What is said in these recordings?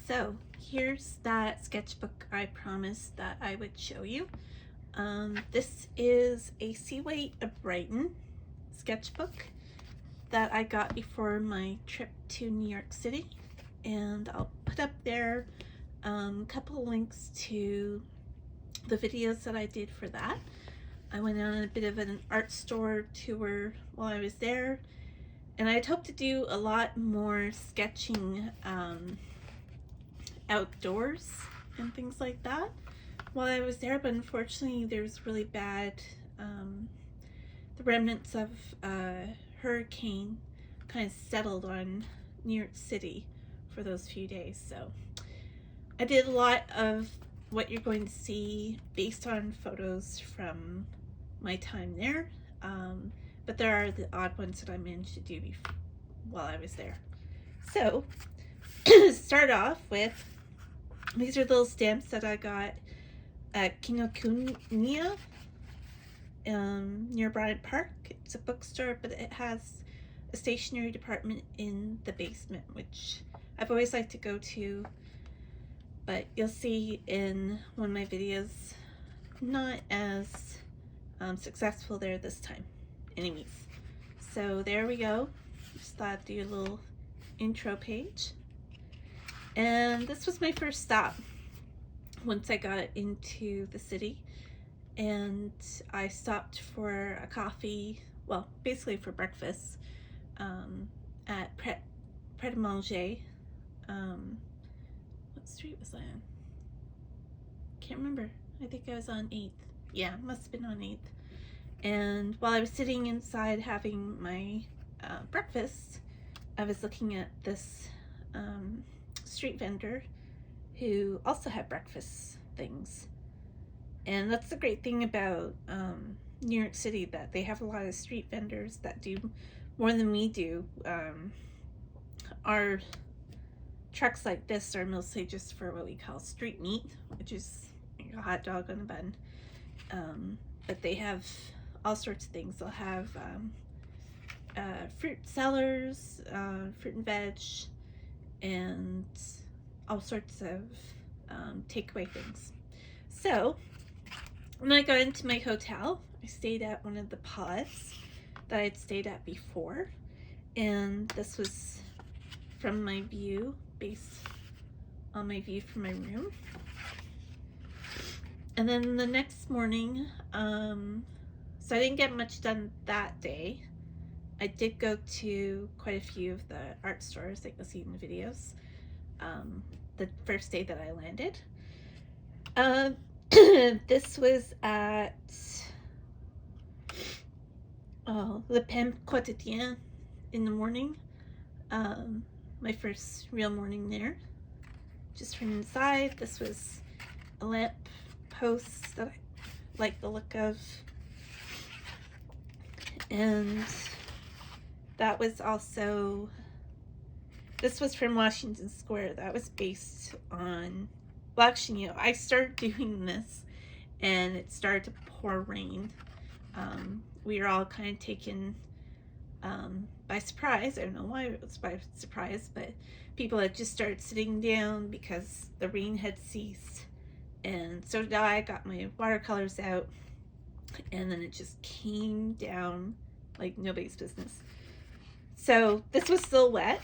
So here's that sketchbook I promised that I would show you. This is a Seaway of Brighton sketchbook that I got before my trip to New York City, and I'll put up there a couple of links to the videos that I did for that. I went on a bit of an art store tour while I was there, and I'd hoped to do a lot more sketching outdoors and things like that while I was there, but unfortunately there's really bad the remnants of hurricane kind of settled on New York City for those few days. So I did a lot of what you're going to see based on photos from my time there, but there are the odd ones that I managed to do while I was there. So start off with, these are little stamps that I got at Kinokuniya near Bryant Park. It's a bookstore, but it has a stationery department in the basement, which I've always liked to go to, but you'll see in one of my videos, not as successful there this time. Anyways, so there we go. Just thought I'd do a little intro page. And this was my first stop once I got into the city, and I stopped for a coffee, well, basically for breakfast, at Pret-a-Manger. What street was I on? Can't remember. I think I was on 8th. Yeah, must have been on 8th. And while I was sitting inside having my breakfast, I was looking at this street vendor who also had breakfast things. And that's the great thing about New York City, that they have a lot of street vendors that do more than we do. Our trucks like this are mostly just for what we call street meat, which is like a hot dog on a bun. But they have all sorts of things. They'll have fruit sellers, fruit and veg, and all sorts of takeaway things. So when I got into my hotel, I stayed at one of the pods that I'd stayed at before, and this was from my view, based on my view from my room. And then the next morning, so I didn't get much done that day. I did go to quite a few of the art stores that you'll see in the videos the first day that I landed. This was at Le Pain Quotidien in the morning. My first real morning there. Just from inside, this was a lamp post that I like the look of. And that was also, this was from Washington Square. That was based on, well, actually, I started doing this and it started to pour rain. We were all kind of taken by surprise. I don't know why it was by surprise, but people had just started sitting down because the rain had ceased. And so did I. Got my watercolors out, and then it just came down like nobody's business. So this was still wet,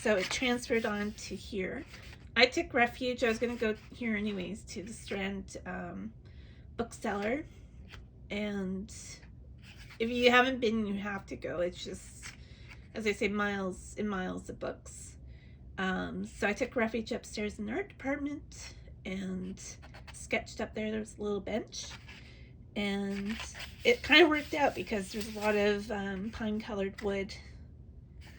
so it transferred on to here. I took refuge. I was going to go here anyways, to the Strand bookseller, and if you haven't been, you have to go. It's just, as I say, miles and miles of books. So I took refuge upstairs in the art department and sketched up there. There was a little bench, and it kind of worked out because there's a lot of pine colored wood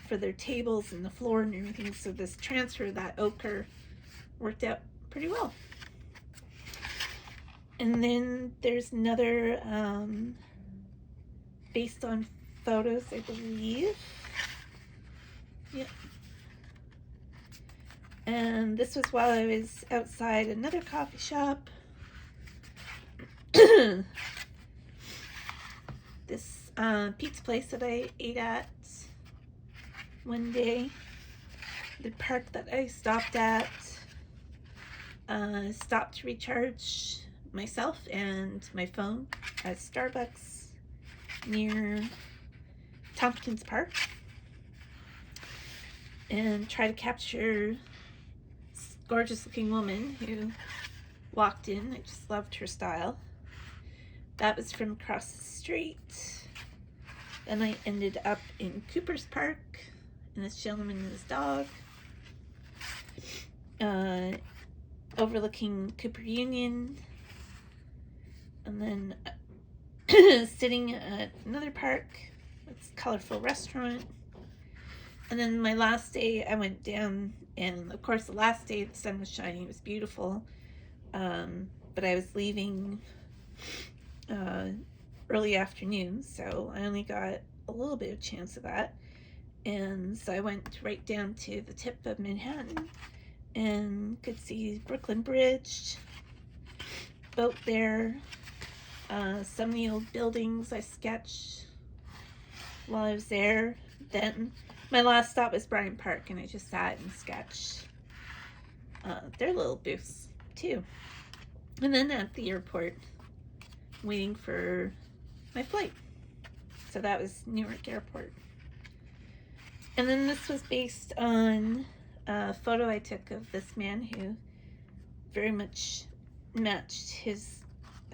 for their tables and the floor and everything, so this transfer of that ochre worked out pretty well. And then there's another based on photos, I believe. Yep. And this was while I was outside another coffee shop. This pizza place that I ate at one day. the park that I stopped at. Stopped to recharge myself and my phone at Starbucks near Tompkins Park, and try to capture this gorgeous looking woman who walked in. I just loved her style. That was from across the street. Then I ended up in Cooper's Park, and this gentleman and his dog, overlooking Cooper Union, and then sitting at another park with a colorful restaurant. And then my last day, I went down, and of course the last day the sun was shining, it was beautiful, but I was leaving early afternoon, so I only got a little bit of chance of that. And so I went right down to the tip of Manhattan and could see Brooklyn Bridge, boat there, some of the old buildings I sketched while I was there. Then my last stop was Bryant Park, and I just sat and sketched their little booths too. And then at the airport, waiting for my flight. So that was Newark Airport. And then this was based on a photo I took of this man who very much matched his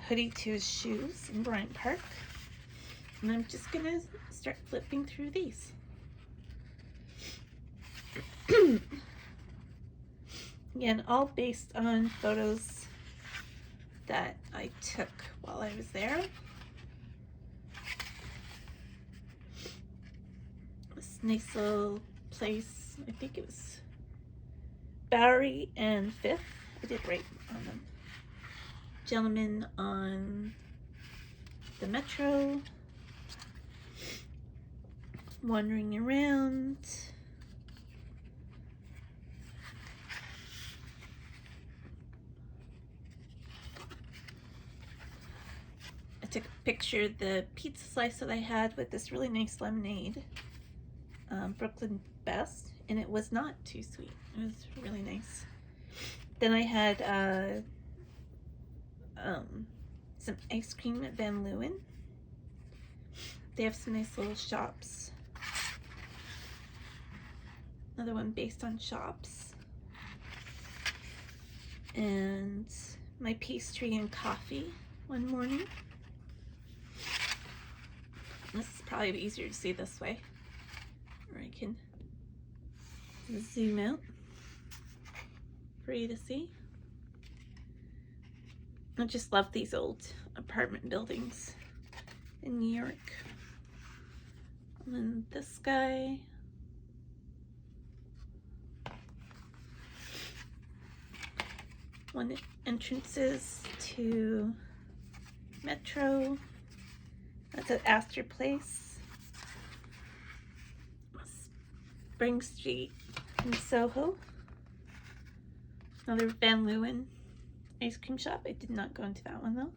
hoodie to his shoes in Bryant Park. And I'm just gonna start flipping through these. Again, all based on photos that I took while I was there. This nice little place, I think it was Bowery and Fifth. I did write on them. Gentleman on the metro, wandering around. I took a picture of the pizza slice that I had with this really nice lemonade, Brooklyn Best, and it was not too sweet. It was really nice. Then I had some ice cream at Van Leeuwen. They have some nice little shops. Another one based on shops. And my pastry and coffee one morning. This is probably easier to see this way, or I can zoom out for you to see. I just love these old apartment buildings in New York. And then this guy. One entrances to Metro. That's at Astor Place. Spring Street in Soho. Another Van Leeuwen ice cream shop. I did not go into that one though.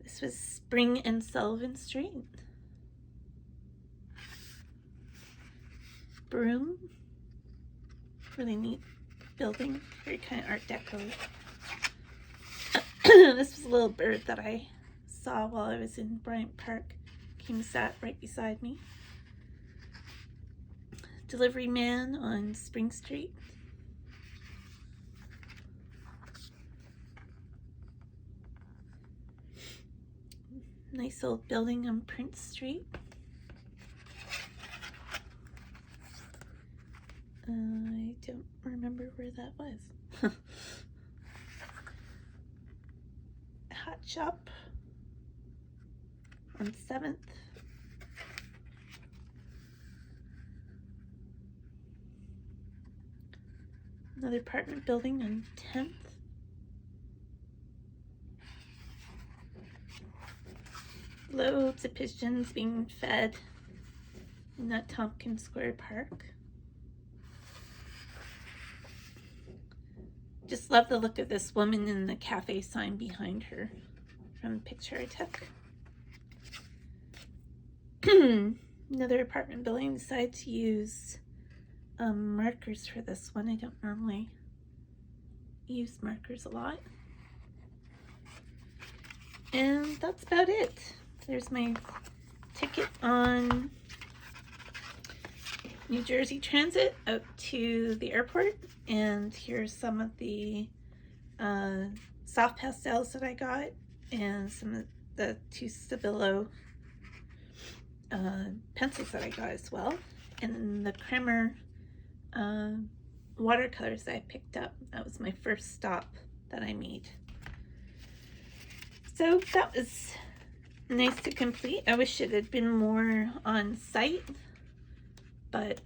This was Spring and Sullivan Street. Broome. Really neat building. Very kind of Art Deco. This was a little bird that I saw while I was in Bryant Park. Came sat right beside me. Delivery man on Spring Street. Nice old building on Prince Street. I don't remember where that was. Hot shop on 7th. Another apartment building on 10th. Loads of pigeons being fed in that Tompkins Square Park. Just love the look of this woman in the cafe sign behind her from the picture I took. another apartment building. Decided to use markers for this one. I don't normally use markers a lot. And that's about it. There's my ticket on New Jersey Transit out to the airport, and here's some of the soft pastels that I got, and some of the 2 Stabilo pencils that I got as well, and then the Kremer watercolors that I picked up. That was my first stop that I made. So that was nice to complete. I wish it had been more on site, but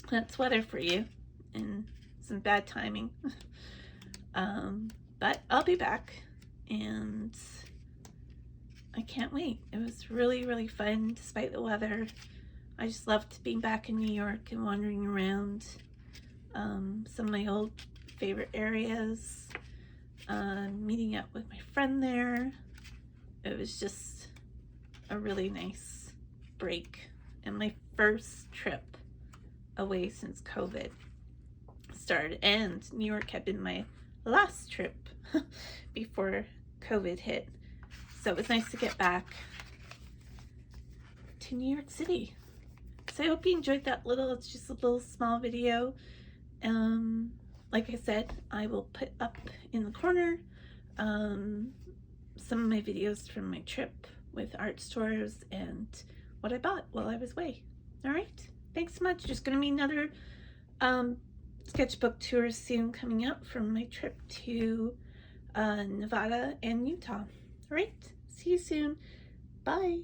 that's weather for you, and some bad timing. But I'll be back, and I can't wait. It was really, really fun despite the weather. I just loved being back in New York and wandering around some of my old favorite areas, meeting up with my friend there. It was just a really nice break, and my first trip away since COVID started, and New York had been my last trip before COVID hit. So it was nice to get back to New York City. So I hope you enjoyed that it's just a little small video. Like I said, I will put up in the corner some of my videos from my trip with art stores and what I bought while I was away. All right, thanks so much. There's going to be another sketchbook tour soon coming up from my trip to Nevada and Utah. All right, see you soon. Bye.